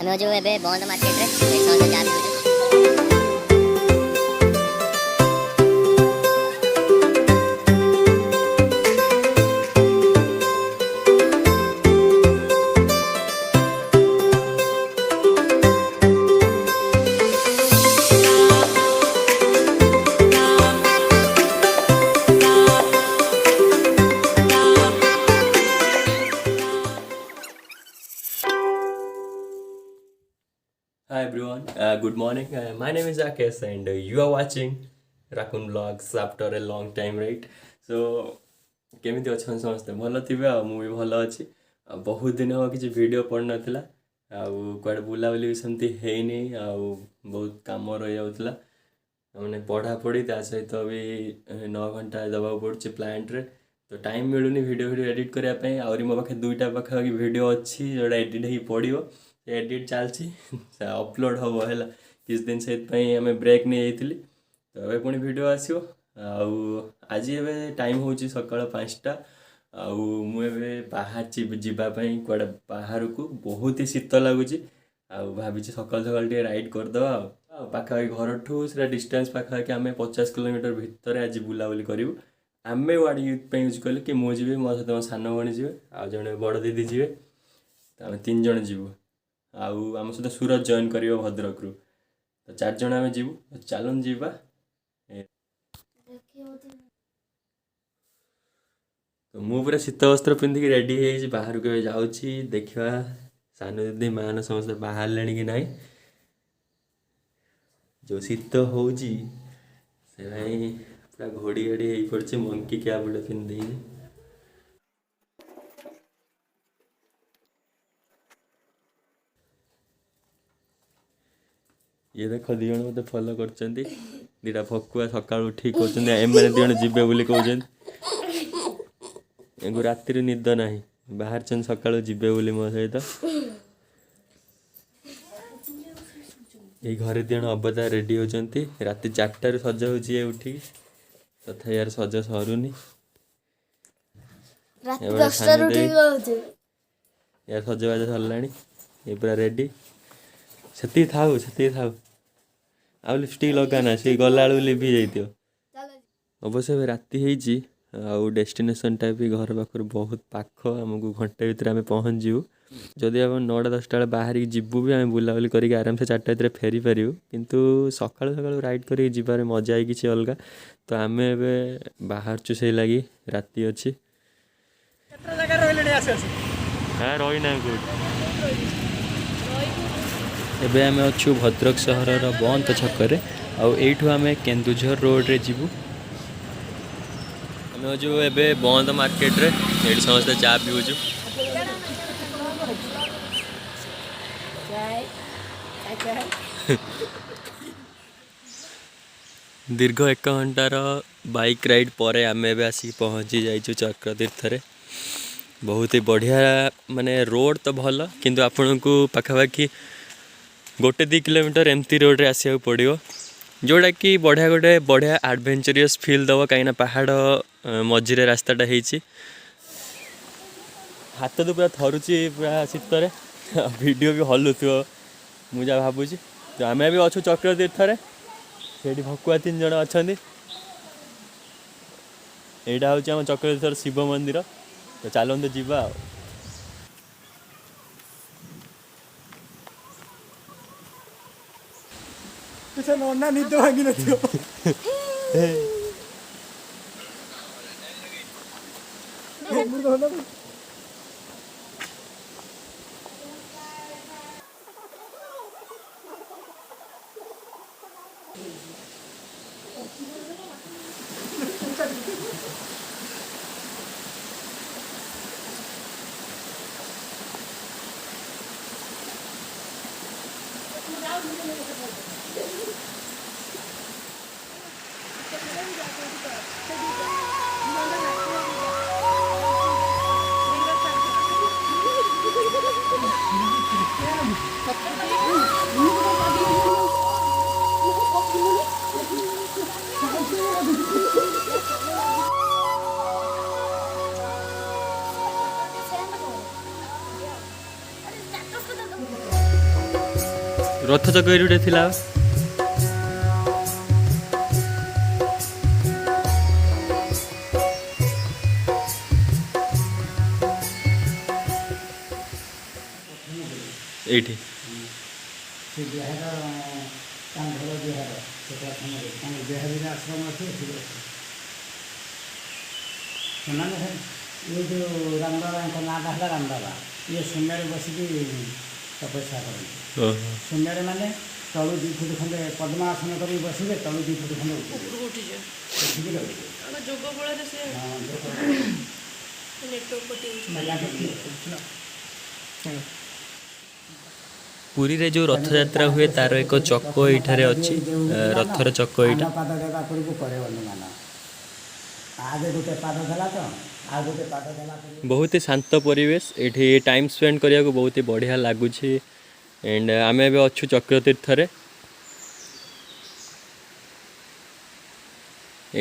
आम जो ए बंद market Hi everyone, good morning. My name is Rakesh and you are watching Raccoon Vlogs after a long time, right? So, केमिति अच्छन समस्ते भल थिबे आ मु भी भल अछि बहुत दिन हो किछि वीडियो पड़ नथिला आ कुआडे बुला बुली भी सेमती हेइनी आ बहुत काम रहि जाउतला माने पढ़ा पढ़ी ता सहित भी 9 घंटा दबाव पड़छि प्लांट रे तो टाइम मिलुनी वीडियो एडिट करिया पई आउरी मो पाखे दुईटा पाखा की वीडियो अछि जोडा एडिट हेई पड़ियो एडिट चलछि अपलोड हम है किस दिन से आम ब्रेक नहीं जाइली तो ये पुणी वीडियो आसो आज ए टाइम हूँ सका 5टा मुझे बाहर जावाई कड़े बाहर को बहुत ही शीत लगुच भावी सकाल सकाल राइड करदे पाखापाखि घर ठू से डिस्टेंस पाखापाखि आम 50 किलोमीटर भितर आज बुलाबुली करूँ आम वार्ड यूथ यूज कल कि मुझे मो सहित मो सान भाई जी आ जड़े बड़ दीदी जी तो आम 3 जन जीवु आम सहित सूरज जॉइन कर भद्रक रु तो 4 जन आम जीवु चलन जीवा तो मु पूरा शीत वस्त्र पिंधिक रेडी है बाहर को जाऊँगी देखा सान दीदी मान समस्त बाहर ले कि ना जो शीत हो पूरा घोड़ी घड़ी हो पड़े मंकी कैप गोटे पिंधि ये देख दी जन मत फॉलो कर दीटा फकुआ सका उठी कहते एम दिज जीवे बोली कहते राति निद ना बाहर चन सका जीवे बोली मो सहित ये घरे दिजन अबदा रेडी होती राति 4टार सज हो उठी तथा यार सज सरुनी यार सजबाज सरला ये पूरा रेडी से थाऊ आ लिपस्टिक लगाना से गला लिभि जाइए अवश्य राति होती आउ डेस्टिनेशनटा भी घर पाखर बहुत पाख आमको घंटे भितर आम पहुँच जीवु जदि आप 9टा 10टा बेले बाहर जीवु भी आम बुलाबुली करके आराम से 4टा भितर फेरी पारू किंतु सकाळु सकाळु राइड कर जीवार मजा ही किसी अलग तो आम ए बाहर से लगी राति अच्छी हाँ रहीना एबे आम अच्छु भद्रक सहर बंद छकरे आठू आम केन्दुझर रोड रे जीवु आम जो एबे बंद मार्केट रे ये समस्त चा पीऊचु दीर्घ 1 घंटार बाइक राइड पर आम ए आसिक पहुँची जाइचु चक्रतीर्थ रे बहुत ही बढ़िया माने रोड तो भल किंतु आपन को पाखापाखि 1-2 किलोमीटर एमती रोड रे आसिया पड़ो जोड़ा कि बढ़िया गोटे बढ़िया एडवेंचरस फील दब कहीं पहाड़ मझे रास्ताटा होती हाथ तो पूरा थरुची पूरा शीत वीडियो भी हलुथो मुझे भावुची तो आम भी अच्छु चक्रतीर्थ से भकुआ 3 जन अच्छा यहाँ हूँ आम चक्रतीर्थ शिव मंदिर तो चलते जीवा नन्ना निद भांगी नथियो रथ चक एठी गोटे थिला एठी ସେ ବିହାର ତାଙ୍କ ଘର ବିହାର ସେ ପ୍ରଥମରେ ତାଙ୍କ ବିହାରୀରେ ଆଶ୍ରମ ଅଛି ଏଠି ଅଛି ସେମାନେ ଏ ଯେଉଁ ରାମବାବାଙ୍କ ନାଁଟା ହେଲା ରାମବାବା ଇଏ ଶୂନ୍ୟରେ ବସିକି ତପସ୍ୟା କରନ୍ତି ଶୂନ୍ୟରେ ମାନେ ତଳୁ 2 ଫୁଟ ଖଣ୍ଡେ ପଦ୍ମାସନ କରି ବସିବେ ତଳୁ 2 ଫୁଟ ଖଣ୍ଡେ ଉପରକୁ ଉଠିଯିବ ସେଠିକି ରହିବେ ଯୋଗ ବଳରେ ସେ पुरी रे जो रथ यात्रा हुए तार एक चक एठारे अछि रथर चक एठा पाद देवा पूर्व करे अनुमान आगे गोटे पाद देला तो आ गोटे पाद देला बहुत ही शांत परिवेश एठी टाइम स्पेंड करिया को बहुत ही बढ़िया लागुछि एंड आमे बे अछु चक्रतीर्थ रे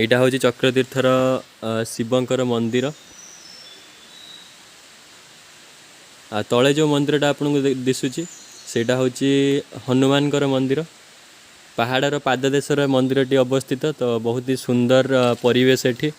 एटा होछि चक्रतीर्थर शिवंकर मंदिर आ तले जो मंदिरटा आपन दिसुछि सेटा होछि हनुमानकर मंदिर पहाड़र पाददेशर मंदिरटी अवस्थित तो बहुत ही सुंदर परिवेश एठी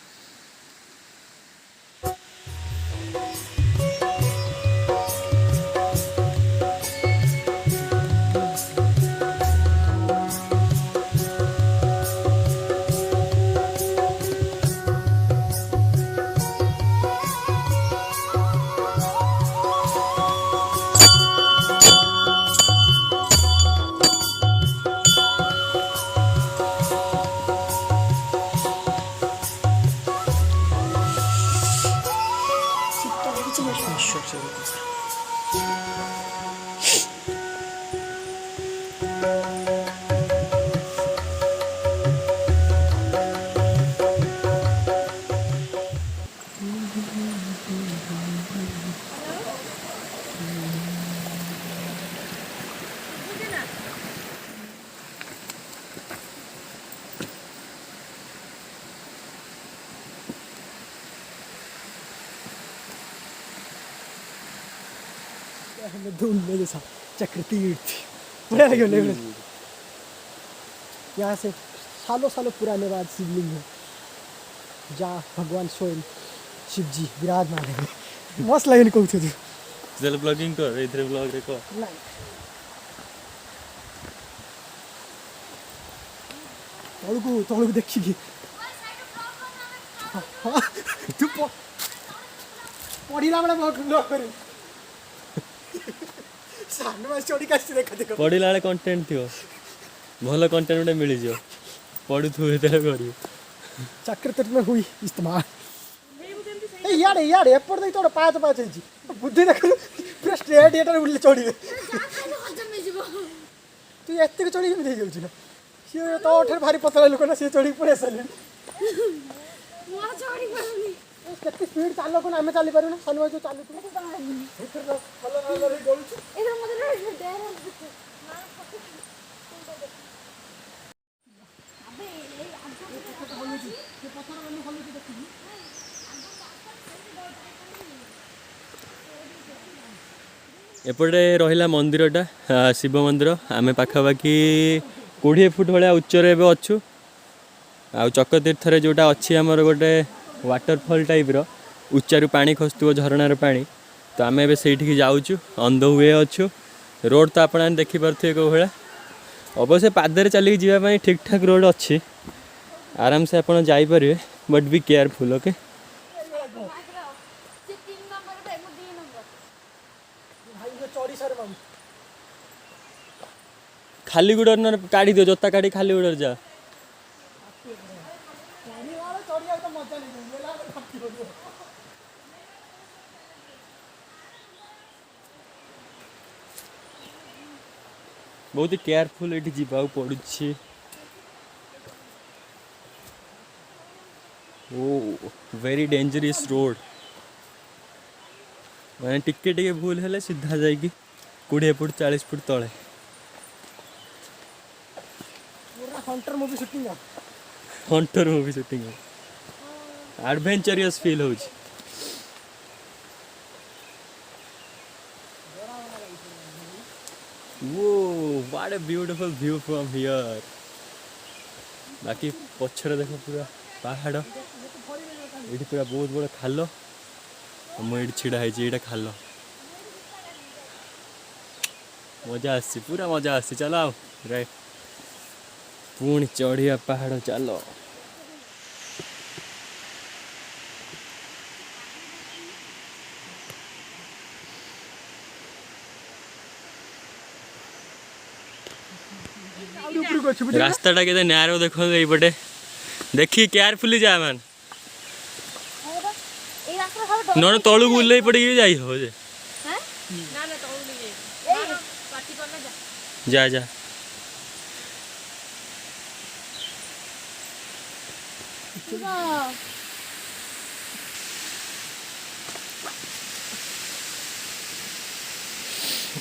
ढूंढने जैसा चक्रतीर्थ बड़ा लगे यहाँ से सालों सालों पुराने बाद शिवलिंग है जहाँ भगवान स्वयं शिव जी विराजमान है मस्त लगे कहूँ तू चल ब्लॉगिंग कर इधर ब्लॉग रे कर तौक देखिए तू पढ़ला बेला बहुत ब्लॉग करे पढ़ला बेले कंटेंट थी भल कंटेंट गोटे मिल जाओ पढ़ु चक्रतीर्थ में हुई इस्तेमाल यार यार एपट देख तो पाँच पाँच बुद्धि देख पूरा स्ट्रेट ये चढ़ी तू एत चढ़ी केमी जाऊँ ना सी तो भारी पतला लोक ना सी चढ़ी पड़े सारे केते स्पीड चाल को आम चली पार सन भाई जो चालू एपटे रहा मंदिरटा शिव मंदिर आम पाखापाखि 20 फुट भाया उच्चर एवं अच्छु आ चक्रतीर्थ जोटा अच्छी आमर गोटे वाटरफॉल टाइप रो उच्चारू पानी खसुव झरणार पानी तो आम ए से जाऊँ ऑन द वे अच्छु रोड तो आप देखिपे कौ भाया अवश्य पादरे चलिक जावाई ठीक ठाक रोड अच्छी आराम से आपड़ जापर बट बी केयरफुल ओके खाली गुड़र न काढ़ी दियो जोता काढ़ी खाली गुड़र जा बहुत ही केयरफुल ये जावा पड़ू ओ वेरी डेंजरस रोड मैंने टिके टिके भूल है सीधा जाकि 20 फुट 40 फुट तले Hunter movie shooting adventurous feel हो Whoa, what a beautiful view from here. बाकी पछरे देखो पूरा पहाड़ ये पूरा बहुत बड़ा खाल मुझे छिड़ा है खाल मजा आसी पूरा मजा आसी चलो आओ राइट पुणी चढ़िया पहाड़ चलो रास्ता के नैरो देखो ये देखी केयरफुली जा मान न तलू बुले पड़े जाई हो जे जा जा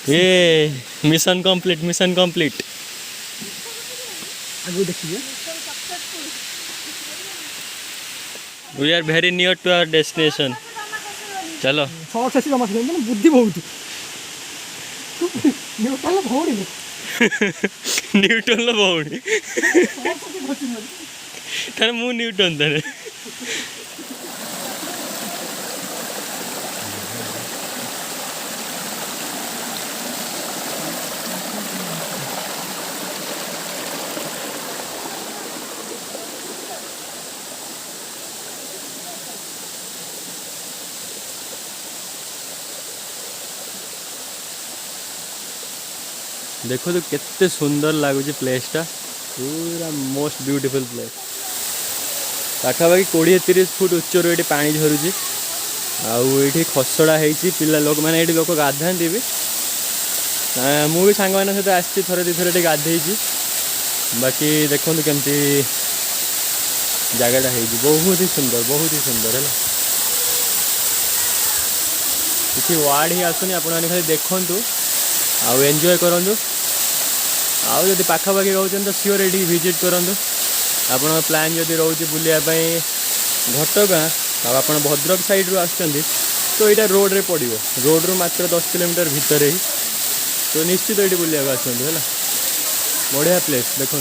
ये मिशन कंप्लीट आगे देखिए we are very near to our destination चलो बुद्धि बहुत भौड़ी न्यूटन भौणी तार मु न्यूटन तारे देखो तो केते सुंदर लगुच प्लेसटा पूरा मोस्ट ब्यूटीफुल प्लेस पाखापाखि 20-30 फुट उच्चर ये पा झरुची आठी खसड़ा होती पिला लोक मैंने लोक गाधा भी मुझे सांग मान सहित आसी थरे दी थर गाधे बाकी देखो केमती जगटा है बहुत ही सुंदर है किसी वार्ड ही आसुनी आपण मैंने खाली देखु आउ एंजॉय करूँ आउ जब पाखापाखि रोचन तो सियोर ये विजिट करूँ आप प्लान जदि रोचे बुलायापाई घटगाँ आप भद्रक साइड रू आसुँच तो यहाँ रोड रे पड़ो रोड रू मात्र 10 किलोमीटर भितर ही तो निश्चित ये बुलाया आसतु है बढ़िया प्लेस देखो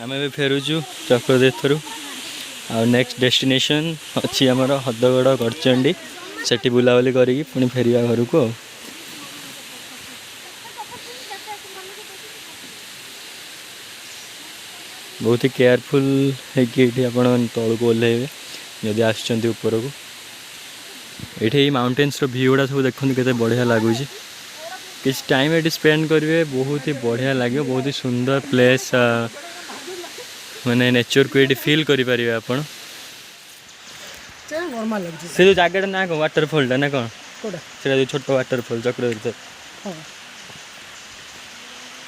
आम फेरुचु चक्रतीर्थरू आ नेक्स्ट डेस्टिनेशन अच्छी आमर हदगड़ गड़चंडी सेठी बुलाबुली करी पुणी फेरिया घर को बहुत ही केयरफुल है कि तल को ओह्लैबे जदि आसुँच ऊपर को ये माउंटेन्स व्यू गुड़ा सब देखते केते बढ़िया लगुच किसी टाइम ये स्पेंड करेंगे बहुत ही बढ़िया लगे बहुत ही सुंदर प्लेस माने नेचर को ये फील करें आप से जो जगह ना कौन वाटरफॉल ना कौन से छोट वाटरफॉल चक्रतीर्थ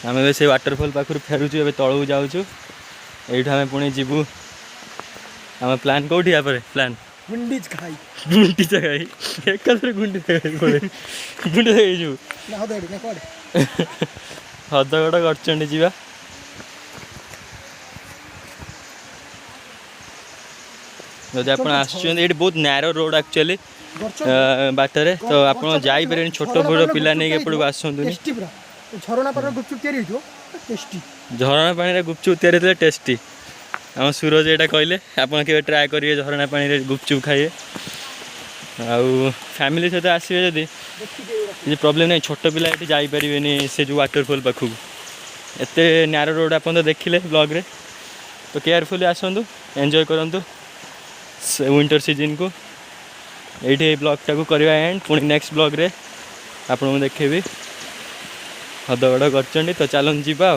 आम से वाटरफॉल पाखर फेरुचु ए तलू जाऊँ ये आम पुणी जीवु आम प्लान कौटी या प्लान गुंडीच खाई एकाथरे गुंडी गुंडी हदगड़ गड़चंडी जीवा जदि आप आसुच्च बहुत नैरो रोड एक्चुअली बाटर तो आप जापर छोट बड़ पिला नहीं एपटू आसतुनि झरणा पानी गुपचुप तैयारी हो टेस्टी झरणा पानी गुपचुप तैयारी टेस्टी आम सूरज यहाँ कहले आप ट्राए करेंगे झरणा पानी गुपचुप खाइए आउ फैमिली सहित आसवे जदि किसी प्रोब्लेम नहीं छोट पिला ये जापरें से जो वाटरफॉल पाखक एत नैरो रोड आप देखिले ब्लॉग रे तो केयरफुली आसतु एंजॉय करूँ विंटर सीजन को ये ब्लॉग टाक करवा एंड पुणी नेक्स्ट ब्लॉग रे आपको देखेबी हदगड़ गड़चंडी तो चलन जीवा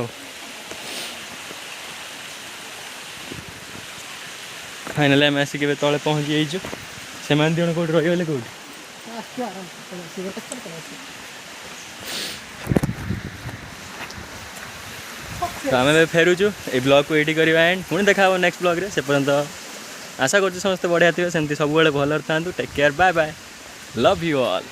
फाइनाली आम आसिक तले पहुँची जाइछु से दिन कौट रही कौट तो आम फेरुचु ये ब्लॉग को ये करवा एंड पुणी देखा नेक्स्ट ब्लॉग रे से पर्यंत आशा कर समस्त बढ़िया थे सेमती सब भल था take care bye bye love you all.